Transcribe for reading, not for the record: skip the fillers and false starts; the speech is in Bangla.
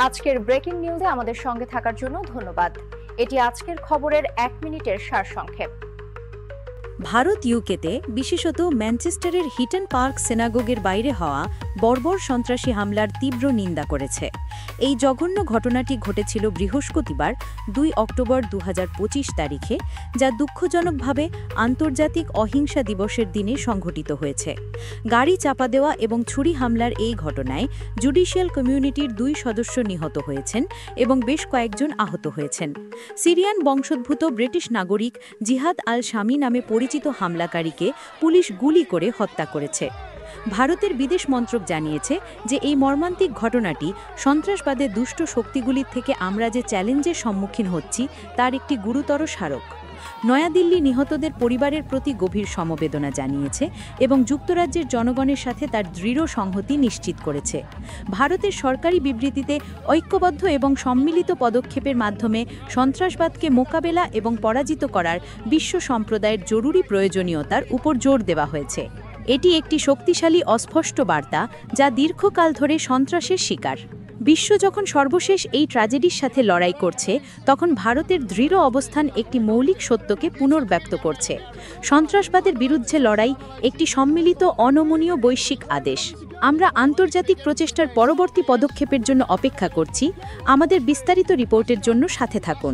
আজকের ব্রেকিং নিউজে আমাদের সঙ্গে থাকার জন্য ধন্যবাদ। এটি আজকের খবরের 1 মিনিটের সারসংক্ষেপ। ভারত ইউকেতে বিশেষত ম্যানচেস্টারের হিটন পার্ক সিনাগোগের বাইরে হওয়া বর্বর সন্ত্রাসী হামলার তীব্র নিন্দা করেছে। এই জঘন্য ঘটনাটি ঘটেছিল বৃহস্পতিবার 2 অক্টোবর 2025 তারিখে, যা দুঃখজনকভাবে আন্তর্জাতিক অহিংসা দিবসের দিনে সংঘটিত হয়েছে। গাড়ি চাপা দেওয়া এবং ছুরি হামলার এই ঘটনায় জুডিশিয়াল কমিউনিটির 2 সদস্য নিহত হয়েছেন এবং বেশ কয়েকজন আহত হয়েছেন। সিরিয়ান বংশোদ্ভূত ব্রিটিশ নাগরিক জিহাদ আল শামি নামে পরিচিত হামলাকারীকে পুলিশ গুলি করে হত্যা করেছে। ভারতের বিদেশ মন্ত্রক জানিয়েছে যে এই মর্মান্তিক ঘটনাটি সন্ত্রাসবাদের দুষ্ট শক্তিগুলির থেকে আমরা যে চ্যালেঞ্জের সম্মুখীন হচ্ছি তার একটি গুরুতর স্মারক। নয়াদিল্লি নিহতদের পরিবারের প্রতি গভীর সমবেদনা জানিয়েছে এবং যুক্তরাজ্যের জনগণের সাথে তার দৃঢ় সংহতি নিশ্চিত করেছে। ভারতের সরকারি বিবৃতিতে ঐক্যবদ্ধ এবং সম্মিলিত পদক্ষেপের মাধ্যমে সন্ত্রাসবাদকে মোকাবেলা এবং পরাজিত করার বিশ্ব সম্প্রদায়ের জরুরি প্রয়োজনীয়তার উপর জোর দেওয়া হয়েছে। এটি একটি শক্তিশালী অস্পষ্ট বার্তা যা দীর্ঘকাল ধরে সন্ত্রাসের শিকার। বিশ্ব যখন সর্বশেষ এই ট্র্যাজেডির সাথে লড়াই করছে, তখন ভারতের দৃঢ় অবস্থান একটি মৌলিক সত্যকে পুনর্ব্যক্ত করছে। সন্ত্রাসবাদের বিরুদ্ধে লড়াই একটি সম্মিলিত অনমনীয় বৈশ্বিক আদেশ। আমরা আন্তর্জাতিক প্রচেষ্টার পরবর্তী পদক্ষেপের জন্য অপেক্ষা করছি। আমাদের বিস্তারিত রিপোর্টের জন্য সাথে থাকুন।